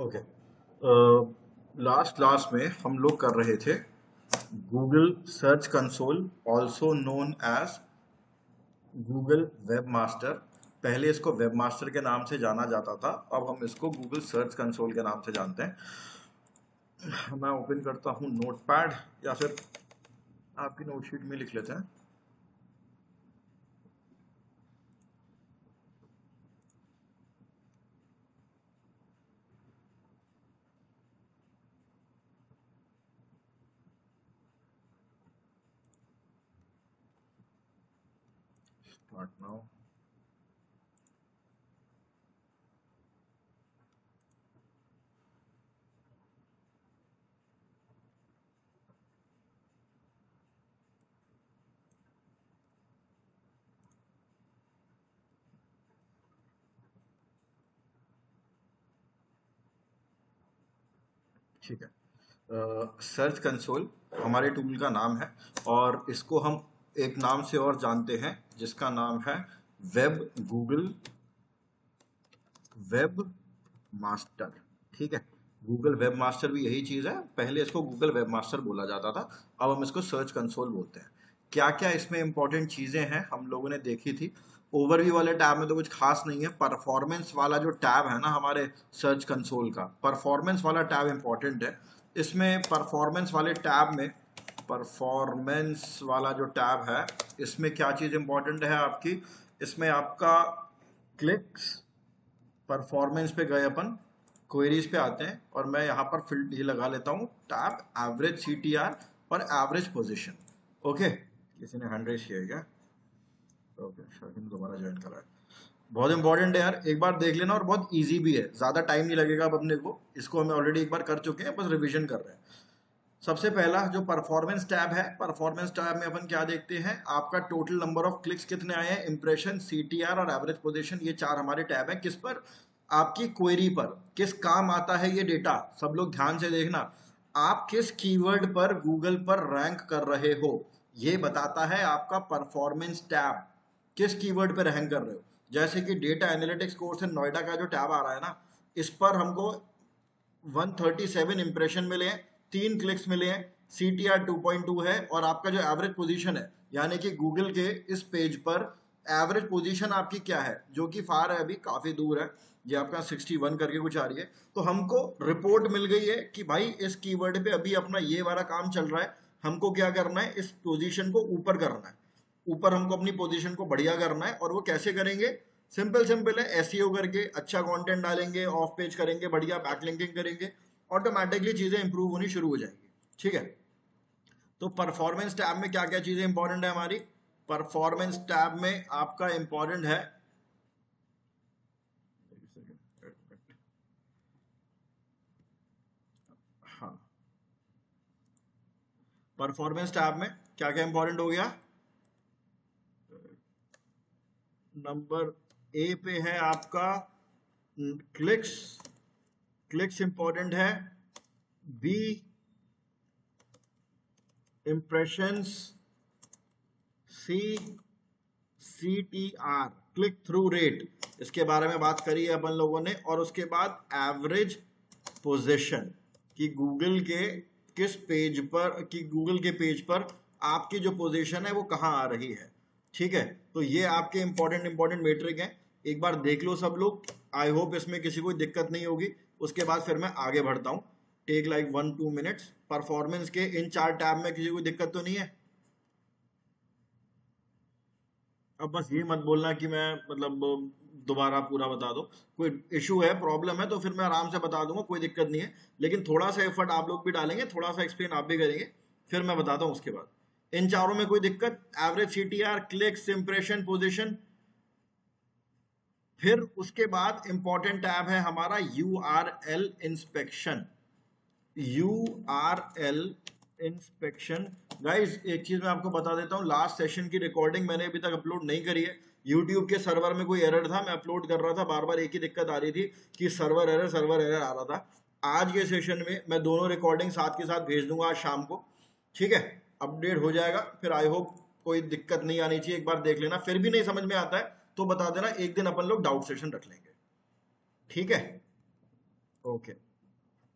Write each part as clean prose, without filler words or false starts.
Okay. Last class में हम लोग कर रहे थे Google search console, also known as Google web master. पहले इसको वेब मास्टर के नाम से जाना जाता था, अब हम इसको गूगल सर्च कंसोल के नाम से जानते हैं। मैं ओपन करता हूँ नोटपैड, या फिर आपकी नोटशीट में लिख लेते हैं। Start now. ठीक है। सर्च कंसोल हमारे टूल का नाम है, और इसको हम एक नाम से और जानते हैं जिसका नाम है वेब गूगल वेब मास्टर। ठीक है, गूगल वेब मास्टर भी यही चीज है। पहले इसको गूगल वेब मास्टर बोला जाता था, अब हम इसको सर्च कंसोल बोलते हैं। क्या क्या इसमें इंपॉर्टेंट चीजें हैं हम लोगों ने देखी थी। ओवरव्यू वाले टैब में तो कुछ खास नहीं है। परफॉर्मेंस वाला जो टैब है ना हमारे सर्च कंसोल का, परफॉर्मेंस वाला टैब इंपॉर्टेंट है। इसमें परफॉर्मेंस वाले टैब में, परफॉर्मेंस वाला जो टैब है इसमें क्या चीज इंपॉर्टेंट है आपकी, इसमें आपका क्लिक्स, परफॉर्मेंस पे गए अपन, क्वेरीज पे आते हैं, और मैं यहाँ पर फिल्ड ये लगा लेता हूँ टैब एवरेज सीटीआर और एवरेज पोजीशन। ओके, किसी ने हैंड रेज किया है क्या? ओके, शायद दोबारा ज्वाइन करा है। बहुत इंपॉर्टेंट है यार, एक बार देख लेना, और बहुत इजी भी है, ज्यादा टाइम नहीं लगेगा अब अपने को। इसको हम ऑलरेडी एक बार कर चुके हैं, बस रिवीजन कर रहे हैं। सबसे पहला जो परफॉर्मेंस टैब है, परफॉर्मेंस टैब में अपन क्या देखते हैं, आपका टोटल नंबर ऑफ क्लिक्स कितने आए हैं, इंप्रेशन, सीटीआर और एवरेज पोजीशन, ये चार हमारे टैब हैं। किस पर? आपकी क्वेरी पर। किस काम आता है ये डेटा, सब लोग ध्यान से देखना। आप किस कीवर्ड पर गूगल पर रैंक कर रहे हो, ये बताता है आपका परफॉर्मेंस टैब। किस कीवर्ड पर रैंक कर रहे हो। जैसे कि data analytics course in Noida का जो टैब आ रहा है ना, इस पर हमको 137 इंप्रेशन मिले हैं, 3 क्लिक्स मिले हैं, CTR 2.2 है, और आपका जो एवरेज पोजीशन है, यानी कि गूगल के इस पेज पर एवरेज पोजीशन आपकी क्या है, जो कि फार है, अभी काफी दूर है, ये आपका 61 करके कुछ आ रही है। तो हमको रिपोर्ट मिल गई है कि भाई इस कीवर्ड पे अभी अपना ये वाला काम चल रहा है, हमको क्या करना है, इस पोजीशन को ऊपर करना है, ऊपर हमको अपनी पोजीशन को बढ़िया करना है। और वो कैसे करेंगे? सिंपल सिंपल है, एसईओ करके अच्छा कंटेंट डालेंगे, ऑफ पेज करेंगे, बढ़िया बैकलिंकिंग करेंगे, ऑटोमेटिकली चीजें इंप्रूव होनी शुरू हो जाएंगी। ठीक है, तो परफॉर्मेंस टैब में क्या क्या चीजें इंपॉर्टेंट है हमारी, परफॉर्मेंस टैब में आपका इंपॉर्टेंट है, हाँ, परफॉर्मेंस टैब में क्या क्या इंपॉर्टेंट हो गया। नंबर ए पे है आपका क्लिक्स, क्लिक्स इंपॉर्टेंट है। बी इंप्रेशंस, सी CTR क्लिक थ्रू रेट, इसके बारे में बात करी है अपन लोगों ने। और उसके बाद एवरेज पोजीशन, कि गूगल के किस पेज पर, कि गूगल के पेज पर आपकी जो पोजीशन है वो कहां आ रही है। ठीक है, तो ये आपके इंपॉर्टेंट मेट्रिक हैं, एक बार देख लो सब लोग। आई होप इसमें किसी को दिक्कत नहीं होगी। उसके बाद फिर मैं आगे बढ़ता हूं, टेक लाइक 1-2 मिनट्स। परफॉर्मेंस के इन चार टैब में किसी को दिक्कत तो नहीं है? अब बस ये मत बोलना कि मैं मतलब दोबारा पूरा बता दो। कोई इशू है, प्रॉब्लम है, तो फिर मैं आराम से बता दूंगा, कोई दिक्कत नहीं है। लेकिन थोड़ा सा एफर्ट आप लोग भी डालेंगे, थोड़ा सा एक्सप्लेन आप भी करेंगे, फिर मैं बताता हूँ उसके बाद। इन चारों में कोई दिक्कत? Average CTR, clicks, impression, position. फिर उसके बाद इंपॉर्टेंट टैब है हमारा URL inspection. URL inspection. Guys एक चीज मैं आपको बता देता हूँ, लास्ट सेशन की रिकॉर्डिंग मैंने अभी तक अपलोड नहीं करी है। यूट्यूब के सर्वर में कोई एरर था, मैं अपलोड कर रहा था, बार बार एक ही दिक्कत आ रही थी कि सर्वर एरर आ रहा था। आज के सेशन में मैं दोनों रिकॉर्डिंग साथ के साथ भेज दूंगा आज शाम को। ठीक है, अपडेट हो जाएगा, फिर आई होप कोई दिक्कत नहीं आनी चाहिए। एक बार देख लेना, फिर भी नहीं समझ में आता है तो बता देना, एक दिन अपन लोग डाउट सेशन रख लेंगे। ठीक है, ओके।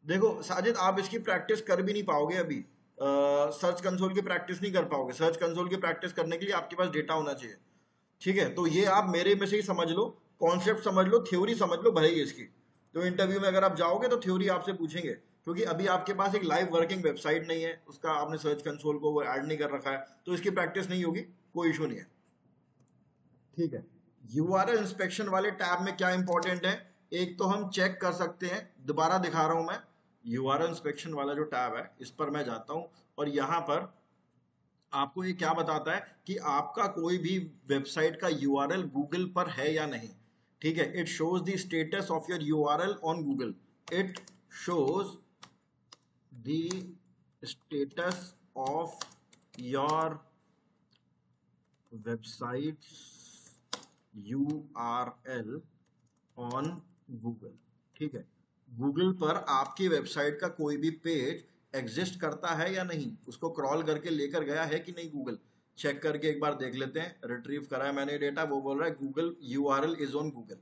देखो साजिद, आप इसकी प्रैक्टिस कर भी नहीं पाओगे अभी। सर्च कंसोल की प्रैक्टिस नहीं कर पाओगे। सर्च कंसोल की प्रैक्टिस करने के लिए आपके पास डेटा होना चाहिए। ठीक है, तो ये आप मेरे में से ही समझ लो, कॉन्सेप्ट समझ लो, थ्योरी समझ लो भले ही इसकी। तो इंटरव्यू में अगर आप जाओगे तो थ्योरी आपसे पूछेंगे, क्योंकि अभी आपके पास एक लाइव वर्किंग वेबसाइट नहीं है, उसका आपने सर्च कंसोल को वो ऐड नहीं कर रखा है, तो इसकी प्रैक्टिस नहीं होगी, कोई इशू नहीं है। ठीक है, यूआरएल इंस्पेक्शन वाले टैब में क्या इंपॉर्टेंट है, एक तो हम चेक कर सकते हैं, दोबारा दिखा रहा हूं मैं। यूआरएल इंस्पेक्शन वाला जो टैब है इस पर मैं जाता हूं, और यहां पर आपको ये क्या बताता है कि आपका कोई भी वेबसाइट का यूआरएल गूगल पर है या नहीं। ठीक है, it shows the status of your URL on Google. It shows the status of your website URL on Google. ठीक है, गूगल पर आपकी वेबसाइट का कोई भी पेज एग्जिस्ट करता है या नहीं, उसको क्रॉल करके लेकर गया है कि नहीं गूगल, चेक करके एक बार देख लेते हैं। रिट्रीव करा है मैंने डेटा, वो बोल रहा है Google URL is on Google.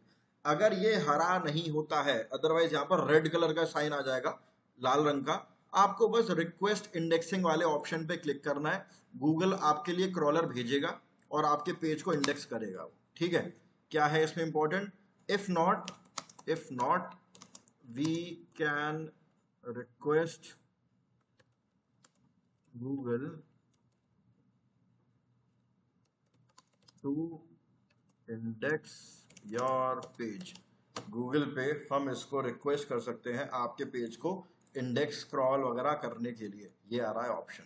अगर ये हरा नहीं होता है, अदरवाइज यहाँ पर रेड कलर का साइन आ जाएगा, लाल रंग का, आपको बस रिक्वेस्ट इंडेक्सिंग वाले ऑप्शन पे क्लिक करना है। गूगल आपके लिए क्रॉलर भेजेगा और आपके पेज को इंडेक्स करेगा। ठीक है, क्या है इसमें important, if not we can request Google to index your page। Google पे हम इसको रिक्वेस्ट कर सकते हैं आपके पेज को इंडेक्स क्रॉल वगैरह करने के लिए, ये आ रहा है ऑप्शन।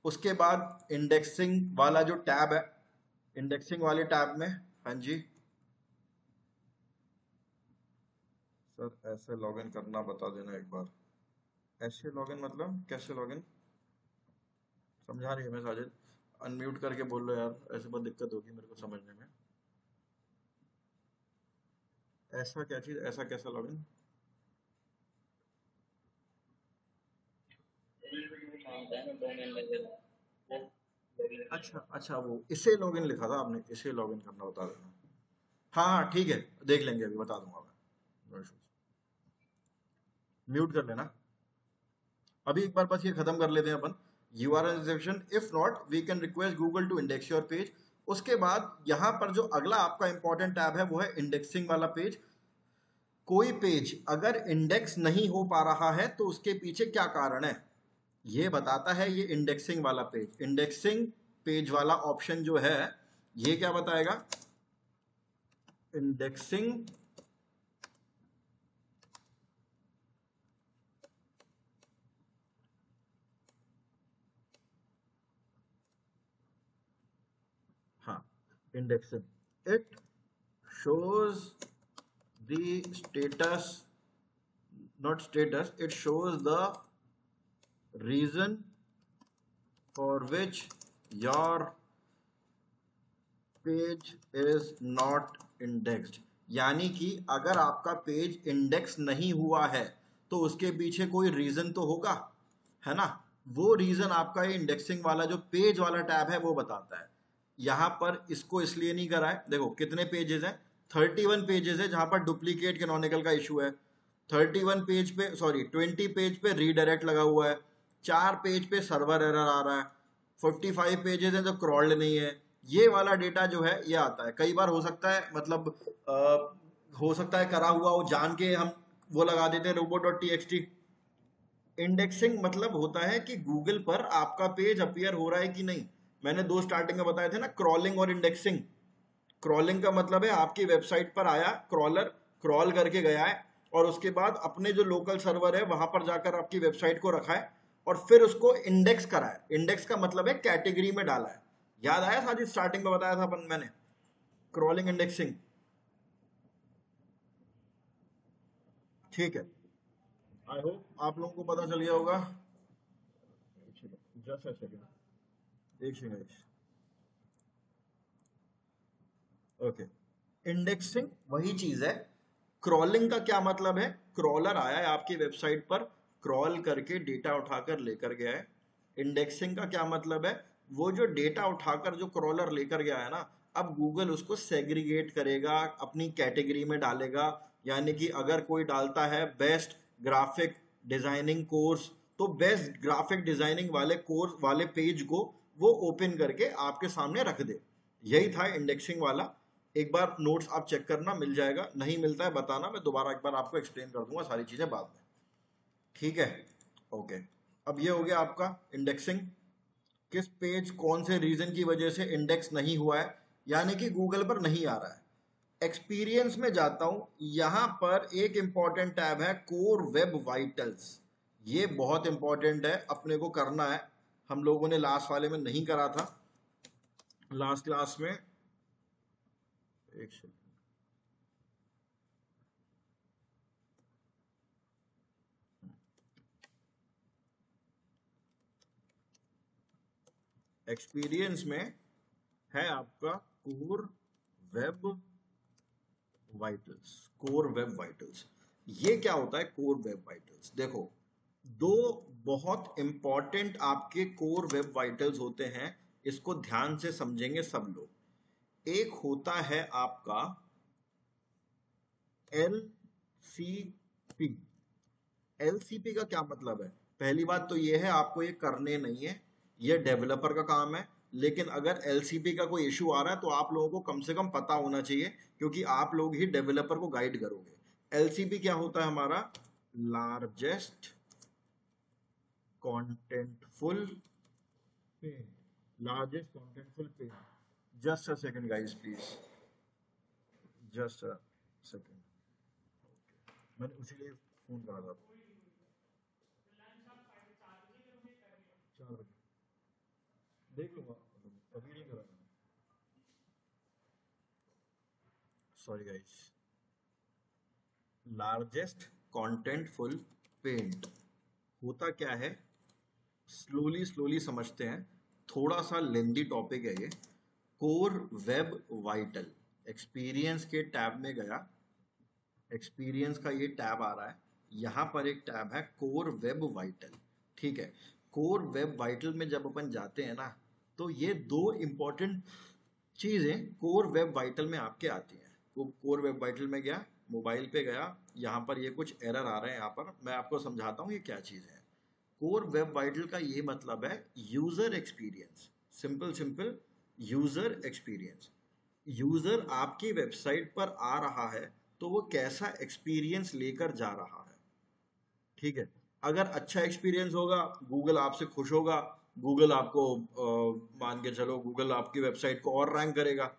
उसके बाद इंडेक्सिंग वाला जो टैब है, इंडेक्सिंग वाले टैब में, हाँ जी सर ऐसे लॉगिन करना बता देना एक बार। ऐसे लॉगिन मतलब कैसे लॉगिन, समझा रही है मैं साजिद, अनम्यूट करके बोल लो यार, ऐसे बहुत दिक्कत होगी मेरे को समझने में। ऐसा क्या चीज, ऐसा कैसा लॉगिन? अच्छा अच्छा, वो इसे लॉगिन लिखा था आपने, इसे लॉगिन करना बता देना। हाँ हाँ ठीक है, देख लेंगे, अभी बता दूंगा मैं, नो इश्यूज। म्यूट कर लेना। अभी एक बार बस ये खत्म कर लेते हैं अपन। URL injection, if not we can request Google to index your page. उसके बाद यहाँ पर जो अगला आपका इंपॉर्टेंट टैब है वो है इंडेक्सिंग वाला पेज। कोई पेज अगर इंडेक्स नहीं हो पा रहा है तो उसके पीछे क्या कारण है, ये बताता है ये इंडेक्सिंग वाला पेज। इंडेक्सिंग पेज वाला ऑप्शन जो है ये क्या बताएगा, इंडेक्सिंग हाँ, indexing, it shows the status, not status, it shows the reason for which your page is not indexed। यानी कि अगर आपका पेज इंडेक्स नहीं हुआ है तो उसके पीछे कोई रीजन तो होगा, है ना। वो रीजन आपका ये इंडेक्सिंग वाला जो पेज वाला टैब है वो बताता है। यहाँ पर इसको इसलिए नहीं करा है, देखो कितने पेजेस हैं, 31 पेजेस है जहां पर डुप्लीकेट कैनोनिकल का इशू है। 31 पेज पे, सॉरी 20 पेज पे रीडायरेक्ट लगा हुआ है, 4 पेज पे सर्वर एरर आ रहा है, 45 पेजेस हैं जो क्रॉल्ड नहीं है। ये वाला डेटा जो है ये आता है। कई बार हो सकता है, मतलब हो सकता है करा हुआ हो, जान के हम वो लगा देते हैं robot.txt। इंडेक्सिंग मतलब होता है कि गूगल पर आपका पेज अपीयर हो रहा है कि नहीं। मैंने दो स्टार्टिंग में बताए थे ना, क्रॉलिंग और इंडेक्सिंग। क्रॉलिंग का मतलब है आपकी वेबसाइट पर आया क्रॉलर, क्रॉल करके गया है और उसके बाद अपने जो लोकल सर्वर है वहां पर जाकर आपकी वेबसाइट को रखा है और फिर उसको इंडेक्स करा है। इंडेक्स का मतलब है कैटेगरी में डाला है। याद आया साथ ही स्टार्टिंग में बताया था अपन मैंने, क्रॉलिंग इंडेक्सिंग। ठीक है, आई होप आप लोगों को पता चल गया होगा। जस्ट अ सेकंड, एक सेकंड। ओके, इंडेक्सिंग वही चीज है। क्रॉलिंग का क्या मतलब है, क्रॉलर आया है आपकी वेबसाइट पर, क्रॉल करके डेटा उठाकर लेकर गया है। इंडेक्सिंग का क्या मतलब है, वो जो डेटा उठाकर जो क्रॉलर लेकर गया है ना, अब गूगल उसको सेग्रीगेट करेगा, अपनी कैटेगरी में डालेगा। यानी कि अगर कोई डालता है बेस्ट ग्राफिक डिजाइनिंग कोर्स, तो बेस्ट ग्राफिक डिजाइनिंग वाले कोर्स वाले पेज को वो ओपन करके आपके सामने रख दे। यही था इंडेक्सिंग वाला। एक बार नोट्स आप चेक करना, मिल जाएगा, नहीं मिलता है बताना, मैं दोबारा एक बार आपको एक्सप्लेन कर दूंगा सारी चीजें बाद में। ठीक है, ओके। अब ये हो गया आपका इंडेक्सिंग। किस पेज कौन से रीजन की वजह से इंडेक्स नहीं हुआ है, यानी कि गूगल पर नहीं आ रहा है। एक्सपीरियंस में जाता हूं, यहां पर एक इंपॉर्टेंट टैब है कोर वेब वाइटल्स। ये बहुत इंपॉर्टेंट है, अपने को करना है। हम लोगों ने लास्ट वाले में नहीं करा था, लास्ट क्लास में। एक सेकंड, एक्सपीरियंस में है आपका core web vitals. Core web vitals, ये क्या होता है कोर वेब वाइटल्स? देखो, दो बहुत इंपॉर्टेंट आपके कोर वेब वाइटल्स होते हैं, इसको ध्यान से समझेंगे सब लोग। एक होता है आपका LCP। LCP का क्या मतलब है? पहली बात तो ये है, आपको ये करने नहीं है, ये डेवलपर का काम है। लेकिन अगर LCP का कोई इशू आ रहा है तो आप लोगों को कम से कम पता होना चाहिए, क्योंकि आप लोग ही डेवलपर को गाइड करोगे। LCP क्या होता है हमारा? Largest contentful paint. Largest contentful paint. Just a second guys please, just a second. मैंने उसीलिए फोन करा था। 4 बजे देख लूंगा, अभी नहीं करा मैंने। Sorry guys. लार्जेस्ट कॉन्टेंटफुल पेंट होता क्या है, स्लोली स्लोली समझते हैं, थोड़ा सा लेंदी टॉपिक है ये। कोर वेब वाइटल, एक्सपीरियंस के टैब में गया, एक्सपीरियंस का ये टैब आ रहा है, यहाँ पर एक टैब है कोर वेब वाइटल। ठीक है, कोर वेब वाइटल में जब अपन जाते हैं ना, तो ये दो इंपॉर्टेंट चीजें कोर वेब वाइटल में आपके आती हैं। वो कोर वेब वाइटल में गया, मोबाइल पे गया, यहाँ पर ये कुछ एरर आ रहे हैं, यहाँ पर मैं आपको समझाता हूँ ये क्या चीज़ है। कोर वेब वाइटल का ये मतलब है user experience. Simple simple, user experience. User आपकी वेबसाइट पर आ रहा है तो वो कैसा एक्सपीरियंस लेकर जा रहा है। ठीक है, अगर अच्छा एक्सपीरियंस होगा, गूगल आपसे खुश होगा, गूगल आपको मान के चलो, गूगल आपकी वेबसाइट को और रैंक करेगा।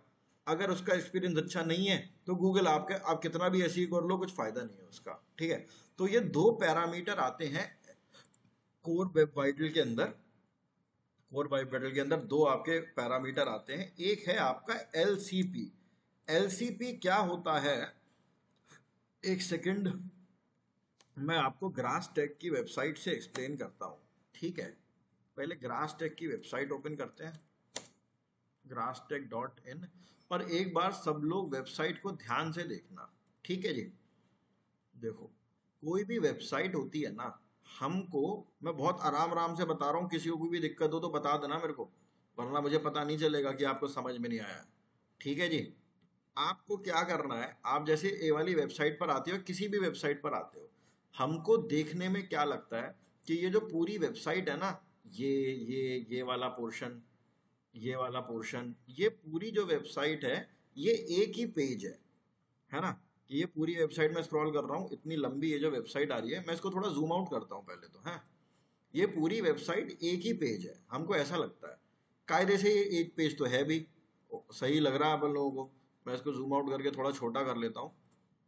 अगर उसका एक्सपीरियंस अच्छा नहीं है तो गूगल आपके, आप कितना भी ऐसे ही कर लो, कुछ फायदा नहीं है उसका। ठीक है, तो ये दो पैरामीटर आते हैं कोर वेब वाइटल के अंदर। कोर वेब वाइटल के अंदर दो आपके पैरामीटर आते हैं, एक है आपका LCP। LCP क्या होता है, एक सेकंड, मैं आपको ग्रास टेक की वेबसाइट से एक्सप्लेन करता हूँ। ठीक है, पहले ग्रास टेक की वेबसाइट ओपन करते हैं, grasstech.in। पर एक बार सब लोग वेबसाइट को ध्यान से देखना। ठीक है जी, देखो, कोई भी वेबसाइट होती है ना, हमको, मैं बहुत आराम आराम से बता रहा हूँ, किसी को कोई भी दिक्कत हो तो बता देना मेरे को, वरना मुझे पता नहीं चलेगा कि आपको समझ में नहीं आया। ठीक है जी, आपको क्या करना है, आप जैसे ए वाली वेबसाइट पर आते हो, किसी भी वेबसाइट पर आते हो, हमको देखने में क्या लगता है कि ये जो पूरी वेबसाइट है ना, ये वाला पोर्शन, ये वाला पोर्शन, ये पूरी जो वेबसाइट है, ये एक ही पेज है ना। कि ये पूरी वेबसाइट में स्क्रॉल कर रहा हूँ, इतनी लंबी ये जो वेबसाइट आ रही है, मैं इसको थोड़ा जूम आउट करता हूँ पहले तो, है। ये पूरी वेबसाइट एक ही पेज है, हमको ऐसा लगता है। कायदे से ये एक पेज तो है भी, सही लग रहा है अपन लोगों को। मैं इसको जूम आउट करके थोड़ा छोटा कर लेता हूँ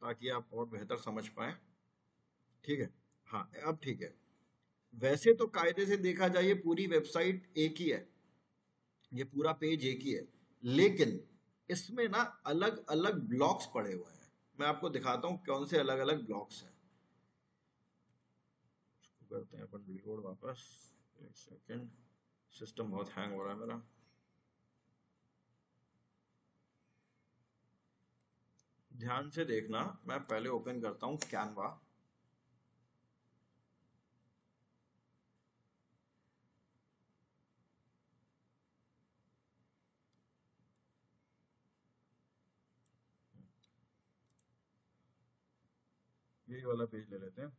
ताकि आप और बेहतर समझ पाए। ठीक है, हाँ अब ठीक है। वैसे तो कायदे से देखा जाए ये पूरी वेबसाइट एक ही है, ये पूरा पेज एक ही है, लेकिन इसमें ना अलग अलग ब्लॉक्स पड़े हुए हैं। मैं आपको दिखाता हूँ कौन से अलग अलग ब्लॉक्स हैं। इसको करते हैं अपन रीलोड वापस। एक सेकेंड, सिस्टम बहुत हैंग हो रहा है मेरा। ध्यान से देखना, मैं पहले ओपन करता हूँ कैनवा। यही वाला पेज ले लेते हैं।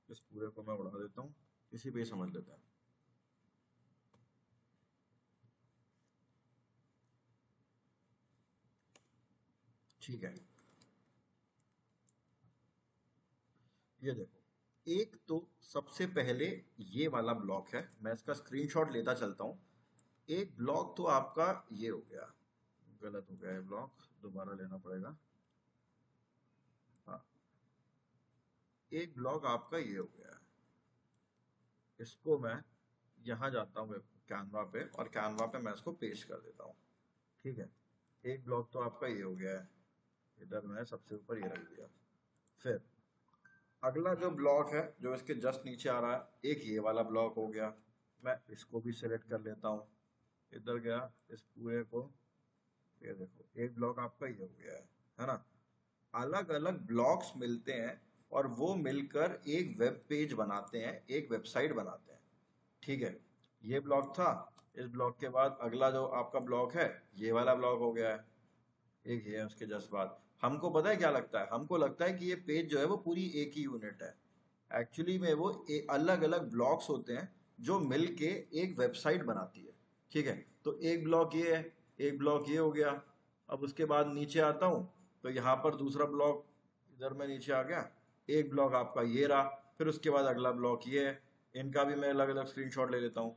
इस पूरे को मैं उड़ा देता हूँ, इसी पे ही समझ लेते हैं। ठीक है, ये देखो, एक तो सबसे पहले ये वाला ब्लॉक है, मैं इसका स्क्रीनशॉट लेता चलता हूँ। एक ब्लॉक तो आपका ये हो गया, गलत हो गया है ब्लॉक, दोबारा लेना पड़ेगा। हाँ, एक ब्लॉक आपका ये हो गया है, इसको मैं यहाँ जाता हूँ कैनवा पे, और कैनवा पे मैं इसको पेस्ट कर देता हूँ। ठीक है, एक ब्लॉक तो आपका ये हो गया है, इधर मैं सबसे ऊपर ये रख दिया। फिर अगला जो ब्लॉक है जो इसके जस्ट नीचे आ रहा है, एक ये वाला ब्लॉक हो गया, मैं इसको भी सिलेक्ट कर लेता हूँ। इधर गया, इस पूरे को, ये देखो एक ब्लॉक आपका ये हो गया है ना। अलग अलग ब्लॉक्स मिलते हैं और वो मिलकर एक वेब पेज बनाते हैं, एक वेबसाइट बनाते हैं। ठीक है, ये ब्लॉक था, इस ब्लॉक के बाद अगला जो आपका ब्लॉक है ये वाला ब्लॉक हो गया है, एक ये है उसके जस्ट बाद। हमको पता है क्या लगता है, हमको लगता है कि ये पेज जो है वो पूरी एक ही यूनिट है। एक्चुअली में वो अलग अलग ब्लॉक्स होते हैं जो मिलके एक वेबसाइट बनाती है। ठीक है, तो एक ब्लॉक ये है, एक ब्लॉक ये हो गया। अब उसके बाद नीचे आता हूँ तो यहाँ पर दूसरा ब्लॉक, इधर में नीचे आ गया, एक ब्लॉक आपका ये रहा। फिर उसके बाद अगला ब्लॉक ये है, इनका भी मैं अलग अलग स्क्रीनशॉट ले लेता हूँ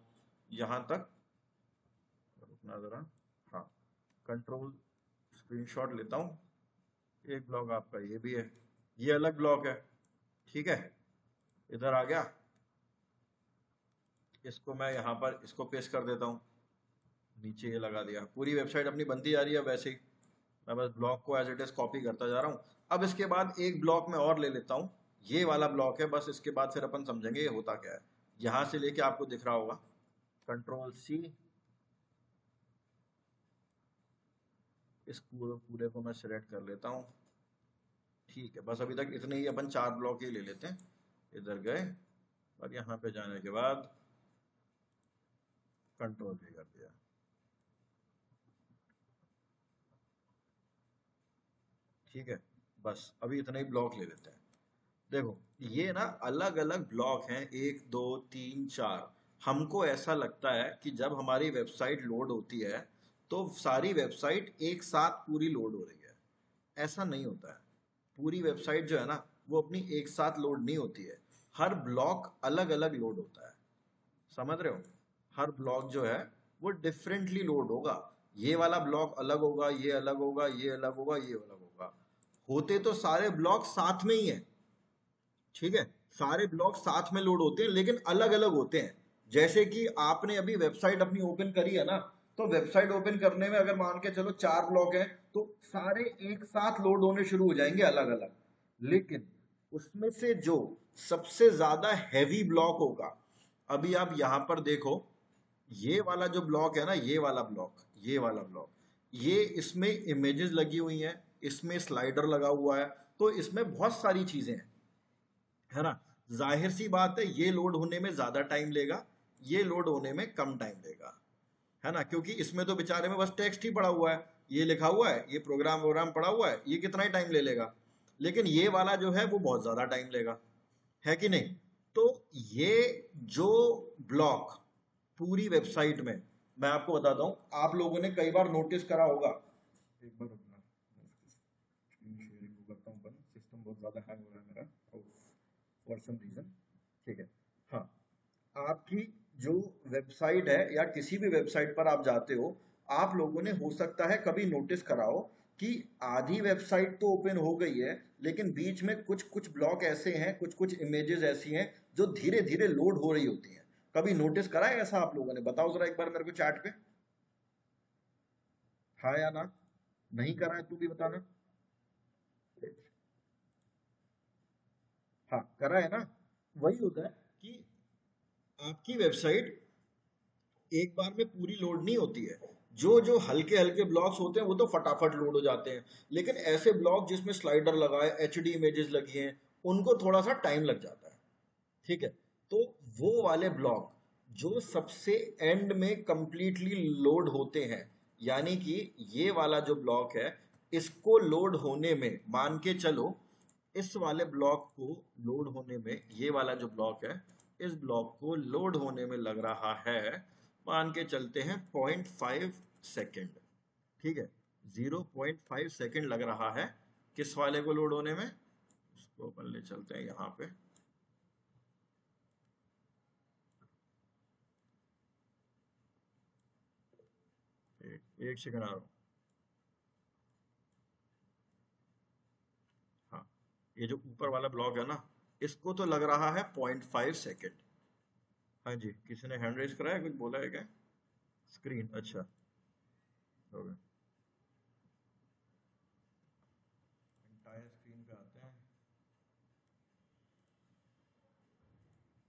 यहाँ तक, रुकना जरा। हाँ, कंट्रोल स्क्रीनशॉट लेता हूँ। एक ब्लॉक आपका ये भी है, ये अलग ब्लॉक है। ठीक है, इधर आ गया, इसको मैं यहाँ पर इसको पेस्ट कर देता हूँ, नीचे ये लगा दिया, पूरी वेबसाइट अपनी बनती जा रही है वैसे ही। मैं बस ब्लॉक को एज इट इज कॉपी करता जा रहा हूँ। अब इसके बाद एक ब्लॉक मैं और ले लेता हूँ, ये वाला ब्लॉक है, बस इसके बाद फिर अपन समझेंगे ये होता क्या है। यहाँ से लेके आपको दिख रहा होगा, कंट्रोल सी, इस पूरे पूरे को मैं सिलेक्ट कर लेता हूँ। ठीक है, बस अभी तक इतने ही अपन 4 ब्लॉक ही ले लेते हैं। इधर गए और यहाँ पे जाने के बाद कंट्रोल भी कर दिया। ठीक है, बस अभी इतने ही ब्लॉक ले लेते हैं। देखो, ये ना अलग अलग ब्लॉक हैं, 1 2 3 4। हमको ऐसा लगता है कि जब हमारी वेबसाइट लोड होती है तो सारी वेबसाइट एक साथ पूरी लोड हो रही है। ऐसा नहीं होता है। पूरी वेबसाइट जो है ना वो अपनी एक साथ लोड नहीं होती है, हर ब्लॉक अलग अलग लोड होता है। समझ रहे हो, हर ब्लॉक जो है वो डिफरेंटली लोड होगा। ये वाला ब्लॉक अलग होगा, ये अलग होगा, ये अलग होगा, ये अलग होगा। होते तो सारे ब्लॉक साथ में ही है। ठीक है, सारे ब्लॉक साथ में लोड होते हैं लेकिन अलग अलग होते हैं। जैसे कि आपने अभी वेबसाइट अपनी ओपन करी है ना, तो वेबसाइट ओपन करने में अगर मान के चलो 4 ब्लॉक हैं तो सारे एक साथ लोड होने शुरू हो जाएंगे अलग अलग। लेकिन उसमें से जो सबसे ज्यादा हैवी ब्लॉक होगा, अभी आप यहां पर देखो, ये वाला जो ब्लॉक है ना, ये वाला ब्लॉक, ये वाला ब्लॉक, ये इसमें इमेजेस लगी हुई हैं, इसमें स्लाइडर लगा हुआ है, तो इसमें बहुत सारी चीजें हैं, है ना। जाहिर सी बात है ये लोड होने में ज्यादा टाइम लेगा, ये लोड होने में कम टाइम लेगा, है ना, क्योंकि इसमें तो बेचारे में बस टेक्स्ट ही पड़ा हुआ है, ये लिखा हुआ है, ये प्रोग्राम पड़ा हुआ है, ये कितना ही टाइम ले लेगा। लेकिन ये वाला जो है वो बहुत ज्यादा टाइम लेगा, है कि नहीं। तो ये जो ब्लॉक पूरी वेबसाइट में, मैं आपको बताता हूं, आप लोगों ने कई बार नोटिस करा होगा, एक बार रुकना, स्क्रीन शेयरिंग को करता हूं बंद, सिस्टम बहुत ज्यादा हैंग हो रहा है मेरा फॉर सम रीजन। ठीक है, हाँ, आपकी जो वेबसाइट है या किसी भी वेबसाइट पर आप जाते हो, आप लोगों ने हो सकता है कभी नोटिस करा हो कि आधी वेबसाइट तो ओपन हो गई है लेकिन बीच में कुछ कुछ ब्लॉक ऐसे हैं, कुछ कुछ इमेजेस ऐसी हैं जो धीरे धीरे लोड हो रही होती हैं। कभी नोटिस करा है ऐसा आप लोगों ने? बताओ जरा एक बार मेरे को चैट पे, हाँ या ना। नहीं करा है तू भी बताना। हाँ, करा है ना। वही होता है कि आपकी वेबसाइट एक बार में पूरी लोड नहीं होती है। जो जो हल्के हल्के ब्लॉक्स होते हैं वो तो फटाफट लोड हो जाते हैं, लेकिन ऐसे ब्लॉक जिसमें स्लाइडर लगा है, एचडी इमेजेस लगी हैं, उनको थोड़ा सा टाइम लग जाता है। ठीक है, तो वो वाले ब्लॉक जो सबसे एंड में कंप्लीटली लोड होते हैं, यानी कि ये वाला जो ब्लॉक है, इसको लोड होने में मान के चलो इस वाले ब्लॉक को लोड होने में, ये वाला जो ब्लॉक है, इस ब्लॉक को लोड होने में लग रहा है, मान के चलते हैं 0.5 सेकेंड। ठीक है, 0.5 सेकेंड लग रहा है किस वाले को लोड होने में। इसको अपन ले चलते हैं यहाँ पे, एक सेकंड आ रहा हूँ। हाँ, ये जो ऊपर वाला ब्लॉक है ना, इसको तो लग रहा है 0.5 सेकेंड। हाँ जी, किसी ने हैंड रेज कराया, कुछ बोला है क्या? स्क्रीन, अच्छा, हो गया। एंटायर स्क्रीन पे आते हैं,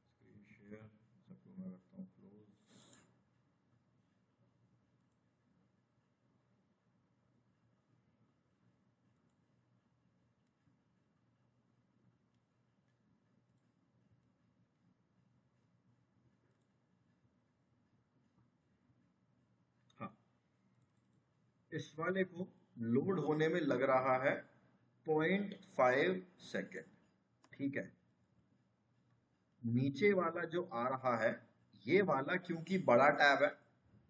स्क्रीन शेयर सबको मैं रखता हूँ क्लोज। हाँ, इस वाले को लोड होने में लग रहा है 0.5 सेकेंड। ठीक है, नीचे वाला जो आ रहा है, ये वाला क्योंकि बड़ा टैब है,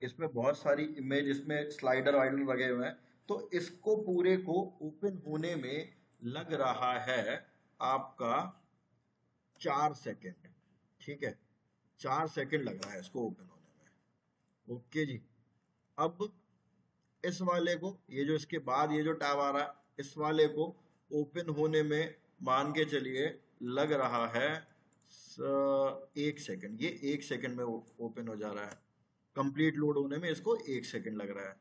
इसमें बहुत सारी इमेज, इसमें स्लाइडर वाइडर लगे हुए हैं, तो इसको पूरे को ओपन होने में लग रहा है आपका 4 सेकेंड। ठीक है, 4 सेकेंड लग रहा है इसको ओपन होने में। ओके जी, अब इस वाले को, ये जो इसके बाद ये जो टैब आ रहा है, इस वाले को ओपन होने में मान के चलिए लग रहा है 1 सेकेंड। ये 1 सेकेंड में ओपन हो जा रहा है, कंप्लीट लोड होने में इसको 1 सेकेंड लग रहा है।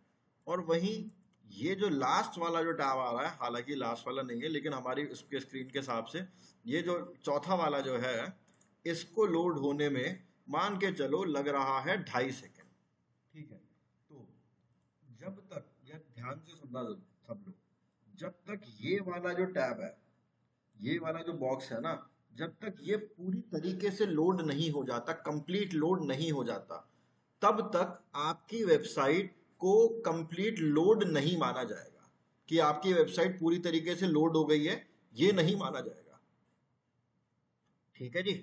और वहीं ये जो लास्ट वाला जो टैब आ रहा है, हालांकि लास्ट वाला नहीं है लेकिन हमारी उसके स्क्रीन के हिसाब से ये जो चौथा वाला जो है, इसको लोड होने में मान के चलो लग रहा है 2.5 सेकेंड। ठीक है, तो जब तक, यह ध्यान से सुनना सब लोग, जब तक ये वाला जो टैब है, ये वाला जो बॉक्स है ना, जब तक ये पूरी तरीके से लोड नहीं हो जाता, कंप्लीट लोड नहीं हो जाता, तब तक आपकी वेबसाइट को कंप्लीट लोड नहीं माना जाएगा, कि आपकी वेबसाइट पूरी तरीके से लोड हो गई है, ये नहीं माना जाएगा। ठीक है जी,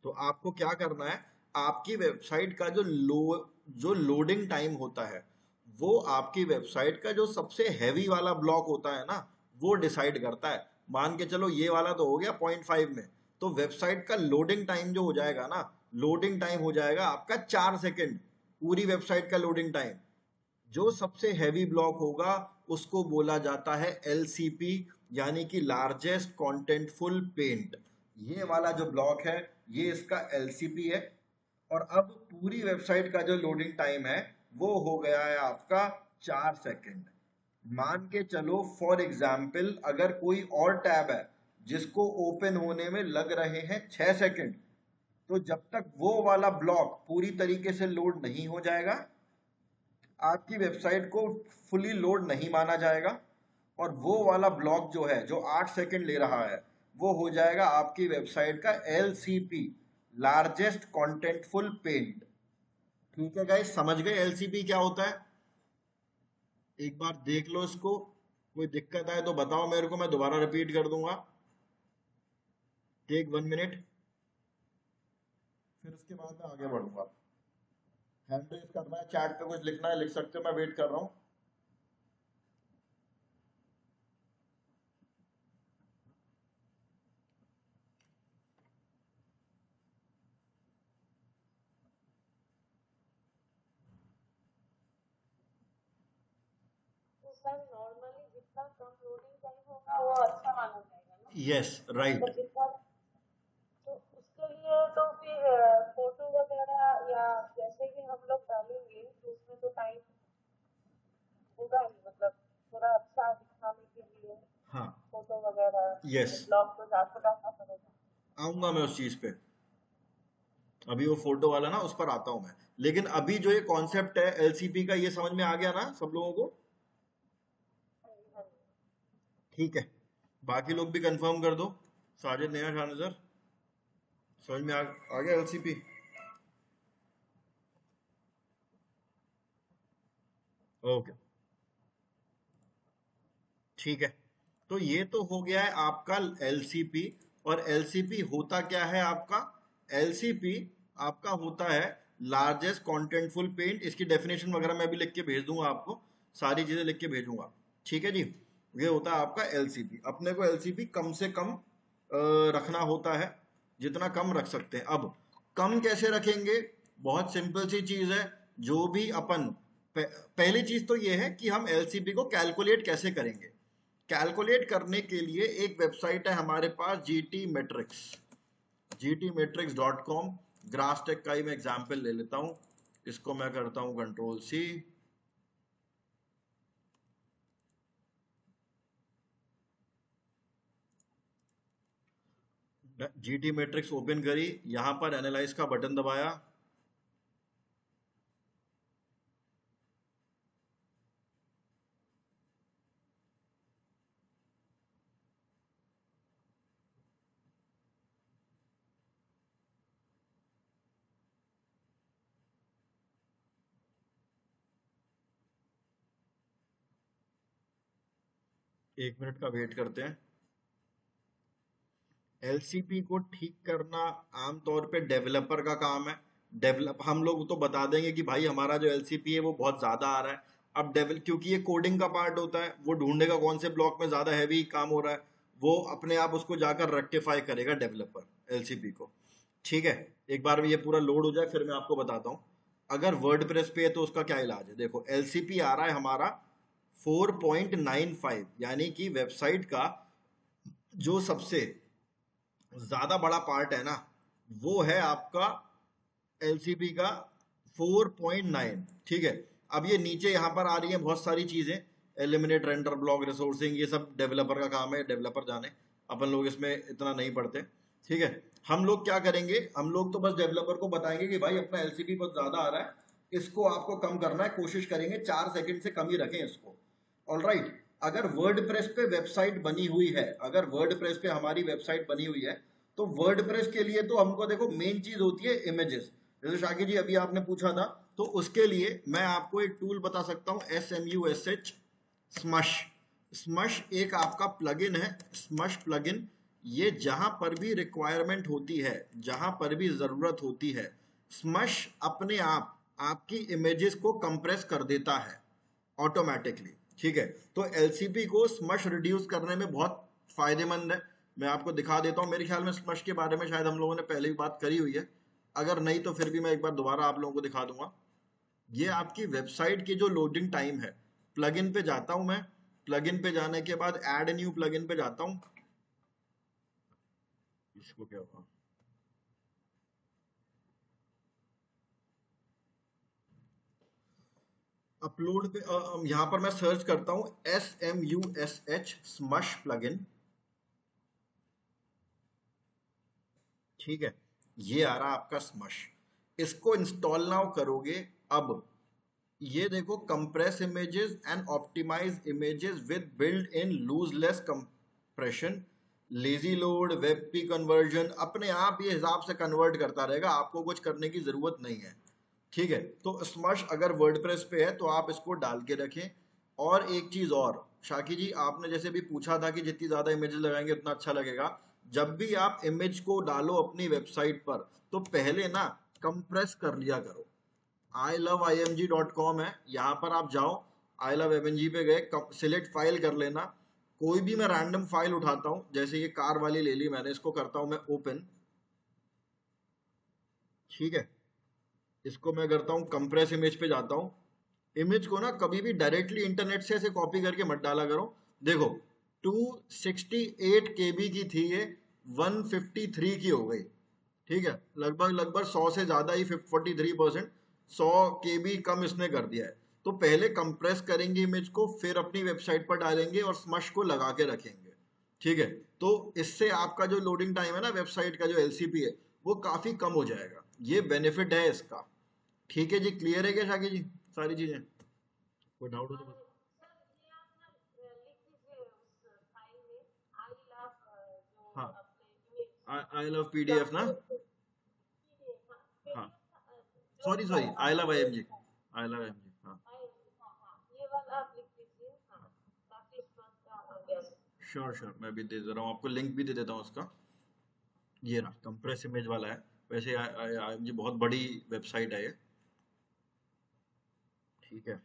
तो आपको क्या करना है, आपकी वेबसाइट का जो लोडिंग टाइम होता है, वो आपकी वेबसाइट का जो सबसे हैवी वाला ब्लॉक होता है ना, वो डिसाइड करता है। मान के चलो ये वाला तो हो गया 0.5 में, तो वेबसाइट का लोडिंग टाइम जो हो जाएगा ना, लोडिंग टाइम हो जाएगा आपका 4 सेकेंड, पूरी वेबसाइट का लोडिंग टाइम। जो सबसे हैवी ब्लॉक होगा उसको बोला जाता है एलसीपी, यानी कि लार्जेस्ट कॉन्टेंटफुल पेंट। ये वाला जो ब्लॉक है, ये इसका एलसीपी है। और अब पूरी वेबसाइट का जो लोडिंग टाइम है, वो हो गया है आपका 4 सेकेंड। मान के चलो फॉर एग्जाम्पल, अगर कोई और टैब है जिसको ओपन होने में लग रहे हैं 6 सेकेंड, तो जब तक वो वाला ब्लॉक पूरी तरीके से लोड नहीं हो जाएगा, आपकी वेबसाइट को फुली लोड नहीं माना जाएगा। और वो वाला ब्लॉक जो है, जो 8 सेकेंड ले रहा है, वो हो जाएगा आपकी वेबसाइट का एलसीपी, लार्जेस्ट कॉन्टेंटफुल पेंट। ठीक है गाइस, समझ गए एलसीपी क्या होता है? एक बार देख लो इसको, कोई दिक्कत आए तो बताओ मेरे को, मैं दोबारा रिपीट कर दूंगा। टेक 1 मिनट, फिर उसके बाद मैं आगे बढ़ूंगा। हैंड रेज करना है, चैट पे कुछ लिखना है लिख सकते हो, मैं वेट कर रहा हूँ। तो सर नॉर्मली जितना कम लोडिंग टाइम होगा वो अच्छा माना जाएगा ना? Yes, right. मतलब जितना, तो उसके लिए तो फिर फोटो वगैरह या जैसे कि हम लोग डालेंगे तो उसमें तो टाइम होगा ही, मतलब थोड़ा अच्छा दिखाने के लिए हाँ, फोटो वगैरह यस, ब्लॉग तो जाकर डालना पड़ेगा। आऊंगा मैं उस चीज पे। अभी वो फोटो वाला ना, उस पर आता हूं मैं। लेकिन अभी जो ये कॉन्सेप्ट है एलसीपी का, ये समझ में आ गया ना सब लोगों को? हाँ जी, हाँ जी। ठीक है, बाकी लोग भी कंफर्म कर दो। साजिद, नया खान सर, समझ में आ गया एलसीपी? ओके, ठीक है। तो ये तो हो गया है आपका एलसीपी। और एलसीपी होता क्या है आपका? एलसीपी आपका होता है लार्जेस्ट कॉन्टेंटफुल पेंट। इसकी डेफिनेशन वगैरह मैं भी लिख के भेज दूंगा आपको, सारी चीजें लिख के भेजूंगा, ठीक है जी। ये होता है आपका एलसीपी। अपने को एलसीपी कम से कम रखना होता है, जितना कम रख सकते हैं। अब कम कैसे रखेंगे? बहुत सिंपल सी चीज है। जो भी अपन पहली चीज तो ये है कि हम एलसीपी को कैलकुलेट कैसे करेंगे। कैलकुलेट करने के लिए एक वेबसाइट है हमारे पास, जीटी मैट्रिक्स, gtmatrix.com। ग्रास टेक का ही मैं एग्जांपल ले लेता हूं। इसको मैं करता हूं control C। GT matrix open करी, यहां पर एनालाइज का बटन दबाया। एक मिनट का वेट करते हैं। एलसीपी को ठीक करना आमतौर पे डेवलपर का काम है। डेवलप हम लोग तो बता देंगे कि भाई हमारा जो एलसीपी है वो बहुत ज्यादा आ रहा है। अब डेवलप क्योंकि ये कोडिंग का पार्ट होता है, वो ढूंढेगा कौन से ब्लॉक में ज्यादा हैवी काम हो रहा है, वो अपने आप उसको जाकर रेक्टिफाई करेगा डेवलपर एलसीपी को। ठीक है, एक बार ये पूरा लोड हो जाए फिर मैं आपको बताता हूँ। अगर वर्डप्रेस पे है तो उसका क्या इलाज है। देखो एलसीपी आ रहा है हमारा 4.95, यानी कि वेबसाइट का जो सबसे ज्यादा बड़ा पार्ट है ना, वो है आपका एलसीपी का 4.9। ठीक है, अब ये नीचे यहां पर आ रही है बहुत सारी चीजें, एलिमिनेट रेंडर ब्लॉक रिसोर्सिंग, ये सब डेवलपर का काम है, डेवलपर जाने, अपन लोग इसमें इतना नहीं पढ़ते। ठीक है, हम लोग क्या करेंगे, हम लोग तो बस डेवलपर को बताएंगे कि भाई अपना एलसीपी बहुत ज्यादा आ रहा है, इसको आपको कम करना है, कोशिश करेंगे 4 सेकंड से कम ही रखें इसको। All right. अगर वर्डप्रेस पे वेबसाइट बनी हुई है, अगर वर्डप्रेस पे हमारी वेबसाइट बनी हुई है, तो वर्डप्रेस के लिए तो हमको देखो मेन चीज होती है इमेजेस। जैसे शाकिर जी अभी आपने पूछा था, तो उसके लिए मैं आपको एक टूल बता सकता हूं, SMUSH, स्मश। स्मश एक आपका प्लगइन है, स्मश प्लगइन। ये जहां पर भी रिक्वायरमेंट होती है, जहां पर भी जरूरत होती है, स्मश अपने आप आपकी इमेजेस को कंप्रेस कर देता है ऑटोमेटिकली। ठीक है, तो एलसीपी को स्मश रिड्यूस करने में बहुत फायदेमंद है। मैं आपको दिखा देता हूं, मेरे ख्याल में स्मश के बारे में शायद हम लोगों ने पहले भी बात करी हुई है, अगर नहीं तो फिर भी मैं एक बार दोबारा आप लोगों को दिखा दूंगा। ये आपकी वेबसाइट की जो लोडिंग टाइम है, प्लगइन पे जाता हूं मैं, प्लगइन पे जाने के बाद ऐड न्यू प्लगइन पे जाता हूं। इसको क्या हुआ, अपलोड पे यहां पर मैं सर्च करता हूं SMUSH स्मश प्लगइन। ठीक है, ये आ रहा आपका स्मश। इसको इंस्टॉल नाउ करोगे। अब ये देखो, compress images and optimise images with build in lossless compression, lazy load, web P conversion, अपने आप ये हिसाब से कन्वर्ट करता रहेगा, आपको कुछ करने की जरूरत नहीं है। ठीक है, तो स्मश अगर वर्डप्रेस पे है तो आप इसको डाल के रखें। और एक चीज और, शाकी जी आपने जैसे भी पूछा था कि जितनी ज्यादा इमेजेस लगाएंगे उतना अच्छा लगेगा। जब भी आप इमेज को डालो अपनी वेबसाइट पर, तो पहले ना कंप्रेस कर लिया करो। iloveimg.com है, यहाँ पर आप जाओ, I love M N G पे गए, सिलेक्ट फाइल कर लेना। कोई भी मैं रैंडम फाइल उठाता हूँ, जैसे ये कार वाली ले ली मैंने, इसको करता हूँ मैं ओपन। ठीक है, इसको मैं करता हूँ कंप्रेस इमेज पे जाता हूँ। इमेज को ना कभी भी डायरेक्टली इंटरनेट से ऐसे कॉपी करके मत डाला करो। देखो 268 KB की थी ये, 153 की हो गई। ठीक है, लगभग लगभग 100 से ज्यादा ही, 43%, 100 KB कम इसने कर दिया है। तो पहले कंप्रेस करेंगे इमेज को, फिर अपनी वेबसाइट पर डालेंगे और स्मश को लगा के रखेंगे। ठीक है, तो इससे आपका जो लोडिंग टाइम है ना वेबसाइट का, जो एलसीपी है, वो काफी कम हो जाएगा। ये बेनिफिट है इसका। ठीक है जी, क्लियर है क्या शाकी जी सारी चीजें? कोई डाउट हो तो और सर ये आप ना लिख दीजिए उस फाइल में, आई लव जो हाँ, अपने इमेज आई लव पीडीएफ ना। डॉक्यूमेंट पीडीएफ, हाँ हाँ, पीडीएफ, जो सॉरी भी सॉरी, आई आपका लव जो आईएमजी, आई लव आईएमजी। हाँ आई, हाँ हाँ ये वाला आप लिख दीजिए, हाँ, ताकि स्पष्ट हो गया। श्योर श्योर, मैं भी दे दे रहा हूँ आपको, लिंक भी दे देता हूँ उसका। ये रहा, कंप्रेस इमेज वाला है। वैसे ये बहुत बड़ी वेबसाइट है ये। ठीक है,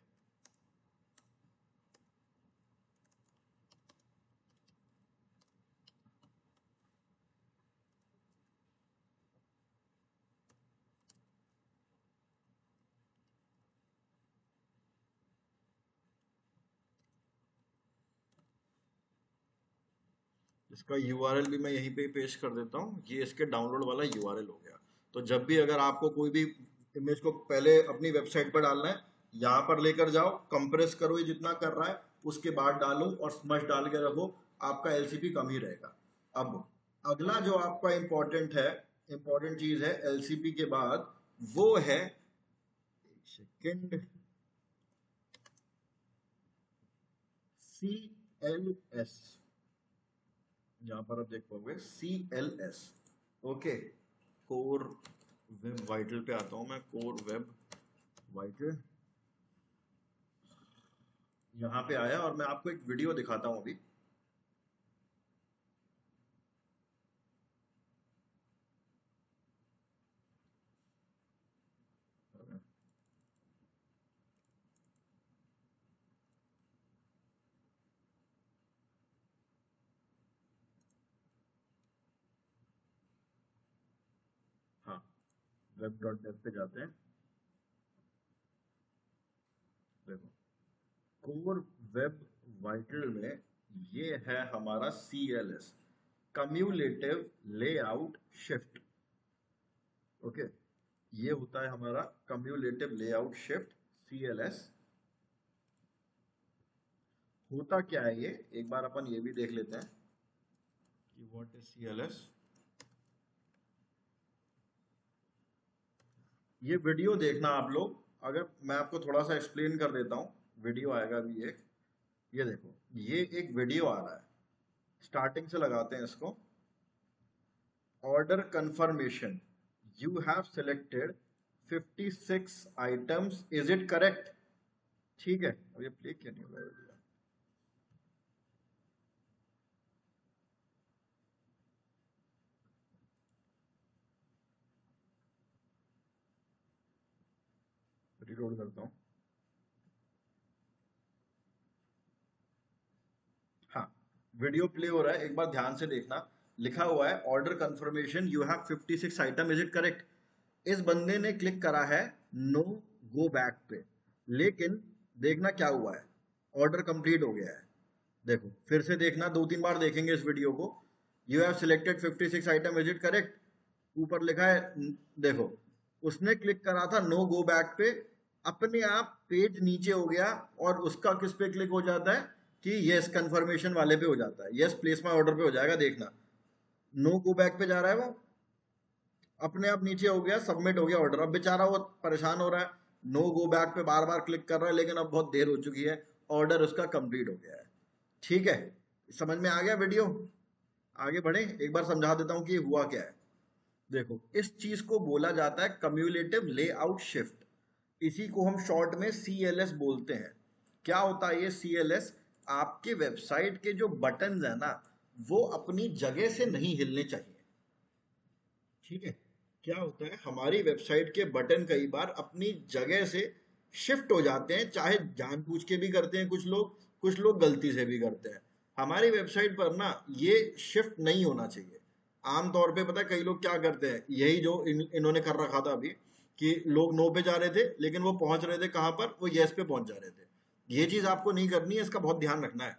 इसका यूआरएल भी मैं यहीं पे पेस्ट कर देता हूँ। ये इसके डाउनलोड वाला यूआरएल हो गया। तो जब भी अगर आपको कोई भी इमेज को पहले अपनी वेबसाइट पर डालना है, यहाँ पर लेकर जाओ, कंप्रेस करो, ये जितना कर रहा है उसके बाद डालो और स्मश डाल के रखो, आपका एलसीपी कम ही रहेगा। अब अगला जो आपका इंपॉर्टेंट चीज है एलसीपी के बाद, वो है, एक सेकेंड, CLS। यहाँ पर आप देख पाओगे CLS। Okay, core web vital पे आता हूँ मैं। कोर वेब वाइटल यहाँ पे आया और मैं आपको एक वीडियो दिखाता हूँ अभी। हाँ, web.dev पे जाते हैं। देखो, कोर वेब वाइटल में ये है हमारा CLS, cumulative layout shift. Okay, ये होता है हमारा कम्यूलेटिव लेआउट शिफ्ट, CLS। होता क्या है ये, एक बार अपन ये भी देख लेते हैं कि व्हाट इज CLS। ये वीडियो देखना आप लोग, अगर मैं आपको थोड़ा सा एक्सप्लेन कर देता हूँ, वीडियो आएगा अभी एक। ये देखो, ये एक वीडियो आ रहा है, स्टार्टिंग से लगाते हैं इसको। Order confirmation, you have selected 56 items, is it correct? ठीक है, अब ये प्ले क्यों नहीं हो रहा है? रिलोड करता हूँ। हाँ, वीडियो प्ले हो रहा है, एक बार ध्यान से देखना। लिखा हुआ है order confirmation, you have 56 item, is it correct? इस बंदे ने क्लिक करा है नो गो बैक पे, लेकिन देखना क्या हुआ है, ऑर्डर कंप्लीट हो गया है। देखो, फिर से देखना, 2-3 बार देखेंगे इस वीडियो को। You have selected 56 item, is it correct? ऊपर लिखा है, देखो, उसने क्लिक करा था नो गो बैक पे, अपने आप पेज नीचे हो गया और उसका किस पे क्लिक हो जाता है कि यस कंफर्मेशन वाले पे हो जाता है, यस प्लेस माय ऑर्डर पे हो जाएगा। देखना, नो गो बैक पे जा रहा है वो, अपने आप नीचे हो गया, सबमिट हो गया ऑर्डर। अब बेचारा वो परेशान हो रहा है, नो गो बैक पे बार बार क्लिक कर रहा है, लेकिन अब बहुत देर हो चुकी है, ऑर्डर उसका कंप्लीट हो गया है। ठीक है, समझ में आ गया वीडियो? आगे बढ़े, एक बार समझा देता हूं कि हुआ क्या है। देखो, इस चीज को बोला जाता है कम्युलेटिव लेआउट शिफ्ट। इसी को हम शॉर्ट में CLS बोलते हैं। क्या होता है ये CLS? आपके वेबसाइट के जो बटन है ना, वो अपनी जगह से नहीं हिलने चाहिए। ठीक है, क्या होता है, हमारी वेबसाइट के बटन कई बार अपनी जगह से शिफ्ट हो जाते हैं, चाहे जानबूझ के भी करते हैं कुछ लोग गलती से भी करते हैं। हमारी वेबसाइट पर ना ये शिफ्ट नहीं होना चाहिए। आमतौर पे पता है कई लोग क्या करते हैं, यही जो इन्होंने कर रखा था अभी, कि लोग नो पे जा रहे थे लेकिन वो पहुंच रहे थे कहां पर, वो येस पे पहुंच जा रहे थे। ये चीज आपको नहीं करनी है, इसका बहुत ध्यान रखना है।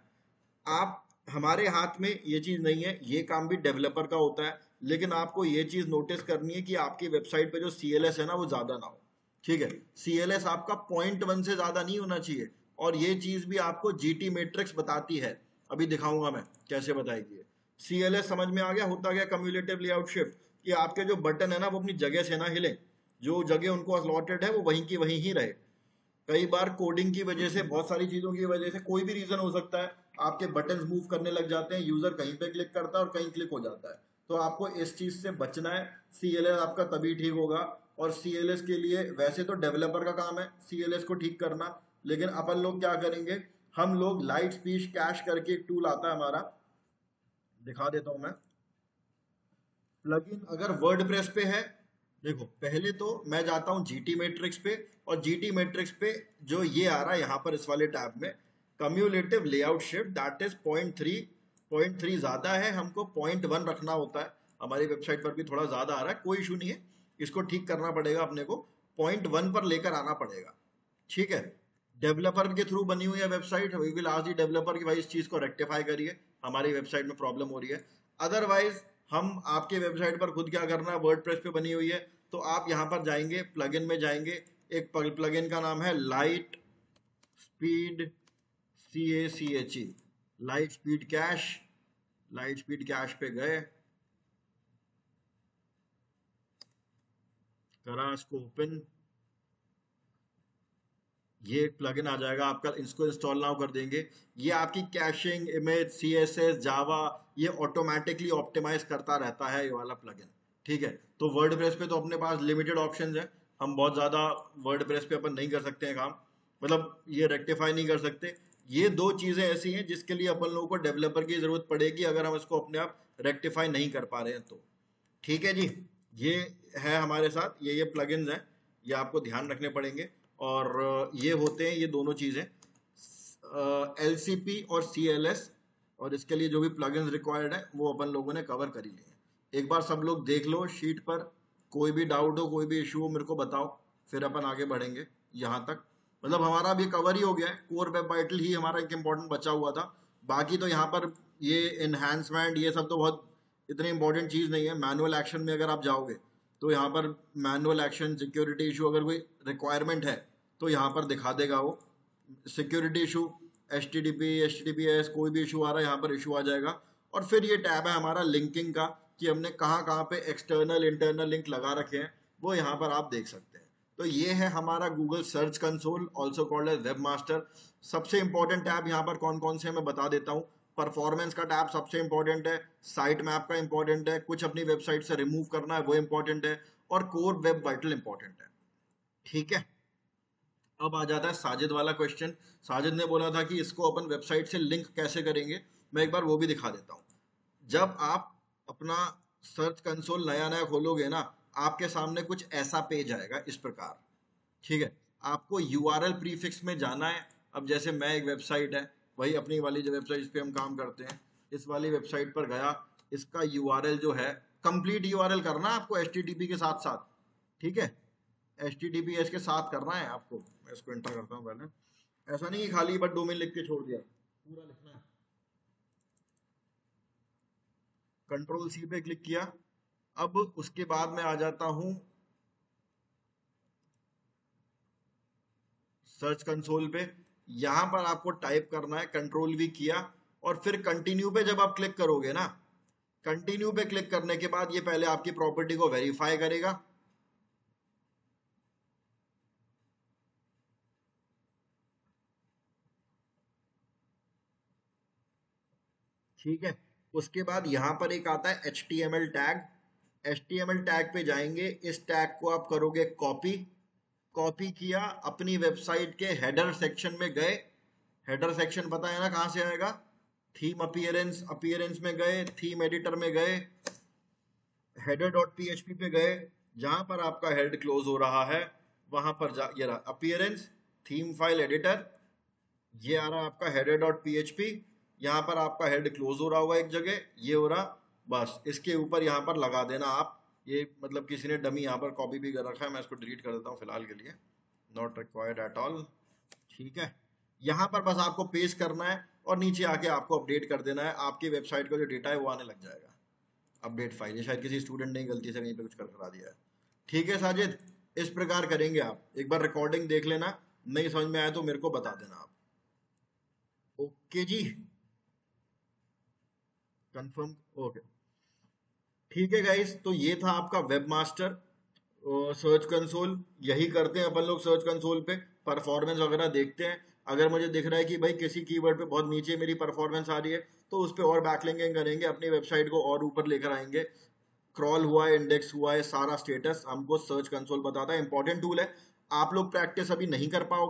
आप, हमारे हाथ में ये चीज नहीं है, ये काम भी डेवलपर का होता है। लेकिन आपको ये चीज नोटिस करनी है कि आपकी वेबसाइट पे जो CLS है ना, वो ज्यादा ना हो। ठीक है, CLS आपका 0.1 से ज्यादा नहीं होना चाहिए। और ये चीज भी आपको GT मैट्रिक्स बताती है, अभी दिखाऊंगा मैं कैसे बताएगी। CLS समझ में आ गया? होता गया कम्युलेटिव लेआउट शिफ्ट, कि आपके जो बटन है ना, वो अपनी जगह से ना हिले, जो जगह उनको अलॉटेड है वो वहीं की वहीं ही रहे। कई बार कोडिंग की वजह से, बहुत सारी चीजों की वजह से, कोई भी रीजन हो सकता है, आपके बटन्स मूव करने लग जाते हैं, यूजर कहीं पे क्लिक करता है और कहीं क्लिक हो जाता है। तो आपको इस चीज से बचना है। CLS आपका तभी ठीक होगा। और CLS के लिए वैसे तो डेवलपर का काम है CLS को ठीक करना, लेकिन अपन लोग क्या करेंगे, हम लोग लाइट स्पीच कैश करके एक टूल आता है हमारा, दिखा देता हूं मैं। प्लगइन अगर वर्डप्रेस पे है, देखो पहले तो मैं जाता हूँ जीटी मैट्रिक्स पे, और जीटी मैट्रिक्स पे जो ये आ रहा है यहाँ पर इस वाले टैब में, cumulative layout shift that is 0.3 ज्यादा है, हमको 0.1 रखना होता है। हमारी वेबसाइट पर भी थोड़ा ज्यादा आ रहा है, कोई इशू नहीं है, इसको ठीक करना पड़ेगा अपने को, 0.1 पर लेकर आना पड़ेगा। ठीक है, डेवलपर के थ्रू बनी हुई है website, we will ask the developer कि भाई इस चीज को रेक्टिफाई करिए, हमारी वेबसाइट में प्रॉब्लम हो रही है। अदरवाइज हम आपके वेबसाइट पर खुद क्या करना है, वर्डप्रेस पे बनी हुई है, तो आप यहाँ पर जाएंगे, प्लगइन में जाएंगे, एक प्लगइन का नाम है light speed, CACHE, light speed cash. Light speed cash पे गए, करा इसको ओपन, ये एक प्लगइन आ जाएगा आपका, इसको इंस्टॉल नाउ कर देंगे। ये आपकी कैशिंग, इमेज, CSS, जावा, ये ऑटोमेटिकली ऑप्टिमाइज करता रहता है ये वाला प्लगइन। ठीक है, तो वर्डप्रेस पे तो अपने पास लिमिटेड ऑप्शंस है, हम बहुत ज़्यादा वर्डप्रेस पे अपन नहीं कर सकते हैं काम, मतलब ये रेक्टिफाई नहीं कर सकते। ये दो चीज़ें ऐसी हैं जिसके लिए अपन लोगों को डेवलपर की ज़रूरत पड़ेगी अगर हम इसको अपने आप रेक्टिफाई नहीं कर पा रहे हैं तो। ठीक है जी, ये है हमारे साथ, ये प्लगइन्स हैं, ये आपको ध्यान रखने पड़ेंगे। और ये होते हैं ये दोनों चीज़ें, LCP और CLS, और इसके लिए जो भी प्लगइन्स रिक्वायर्ड है वो अपन लोगों ने कवर कर ही लिए हैं। एक बार सब लोग देख लो शीट पर, कोई भी डाउट हो, कोई भी इशू हो, मेरे को बताओ, फिर अपन आगे बढ़ेंगे। यहाँ तक मतलब हमारा भी कवर ही हो गया है, कोर वेब वाइटल ही हमारा एक इम्पॉर्टेंट बचा हुआ था। बाकी तो यहाँ पर ये इन्हांसमेंट ये सब तो बहुत इतनी इंपॉर्टेंट चीज़ नहीं है। मैनुअल एक्शन में अगर आप जाओगे तो यहाँ पर मैनुअल एक्शन, सिक्योरिटी इशू अगर कोई रिक्वायरमेंट है तो यहाँ पर दिखा देगा वो। सिक्योरिटी इशू, HTTPS कोई भी इशू आ रहा है यहाँ पर इशू आ जाएगा। और फिर ये टैब है हमारा लिंकिंग का, कि हमने कहाँ कहाँ पे एक्सटर्नल इंटरनल लिंक लगा रखे हैं, वो यहाँ पर आप देख सकते हैं। तो ये है हमारा Google search console, also called as web master. सबसे इंपॉर्टेंट टैब यहाँ पर कौन कौन से हैं मैं बता देता हूँ। परफॉर्मेंस का टैब सबसे इंपॉर्टेंट है, साइट मैप का इंपॉर्टेंट है, कुछ अपनी वेबसाइट से रिमूव करना है वो इंपॉर्टेंट है, और कोर वेब वाइटल इंपॉर्टेंट है। ठीक है, अब आ जाता है साजिद वाला क्वेश्चन। साजिद ने बोला था कि इसको अपन वेबसाइट से लिंक कैसे करेंगे, मैं एक बार वो भी दिखा देता हूँ। जब आप अपना सर्च कंसोल नया नया खोलोगे ना, आपके सामने कुछ ऐसा पेज आएगा इस प्रकार। ठीक है, आपको URL प्रीफिक्स में जाना है। अब जैसे मैं एक वेबसाइट है, वही अपनी वाली जो वेबसाइट इस पे हम काम करते हैं, इस वाली वेबसाइट पर गया, इसका URL जो है, कंप्लीट URL करना है आपको HTTP के साथ साथ। ठीक है, HTTPS के साथ करना है आपको। मैं इसको एंटर करता हूँ पहले, ऐसा नहीं कि खाली बस डोमेन लिख के छोड़ दिया, पूरा लिखना है। Ctrl+C पे क्लिक किया। अब उसके बाद मैं आ जाता हूँ सर्च कंसोल पे, यहां पर आपको टाइप करना है, Ctrl+V किया, और फिर कंटिन्यू पे जब आप क्लिक करोगे ना, कंटिन्यू पे क्लिक करने के बाद ये पहले आपकी प्रॉपर्टी को वेरीफाई करेगा। ठीक है, उसके बाद यहां पर एक आता है HTML टैग। HTML टैग पे जाएंगे, इस टैग को आप करोगे कॉपी। कॉपी किया, अपनी वेबसाइट के हेडर सेक्शन में गए। हेडर सेक्शन पता है ना कहाँ से आएगा, थीम अपीयरेंस, अपीयरेंस में गए, थीम एडिटर में गए, header.php पे गए, जहां पर आपका हेड क्लोज हो रहा है वहां पर जा, ये रहा अपीयरेंस, थीम फाइल एडिटर, ये आ रहा आपका header.php। यहाँ पर आपका हेड क्लोज हो रहा होगा एक जगह, ये हो रहा, बस इसके ऊपर यहाँ पर लगा देना आप। ये मतलब किसी ने डमी यहाँ पर कॉपी भी कर रखा है, मैं इसको डिलीट कर देता हूँ फिलहाल के लिए, नॉट रिक्वायर्ड एट ऑल। ठीक है, यहाँ पर बस आपको पेस्ट करना है और नीचे आके आपको अपडेट कर देना है, आपकी वेबसाइट का जो डेटा है वो आने लग जाएगा। अपडेट फाइल, ये शायद किसी स्टूडेंट ने गलती से कहीं पे कुछ कर करा दिया है। ठीक है साजिद, इस प्रकार करेंगे आप, एक बार रिकॉर्डिंग देख लेना, नहीं समझ में आया तो मेरे को बता देना आप। ओके जी, कंफर्म, ओके। ठीक है गाइस, तो ये था आपका वेब मास्टर सर्च कंसोल। यही करते हैं अपन लोग सर्च कंसोल पे, परफॉर्मेंस वगैरह देखते हैं। अगर मुझे दिख रहा है कि भाई किसी कीवर्ड पे बहुत नीचे मेरी परफॉर्मेंस आ रही है, तो उस पर और बैकलिंकिंग करेंगे, अपनी वेबसाइट को और ऊपर लेकर आएंगे। क्रॉल हुआ है, इंडेक्स हुआ है, सारा स्टेटस हमको सर्च कंसोल बताता है, इंपॉर्टेंट टूल है। आप लोग प्रैक्टिस अभी नहीं कर पाओगे।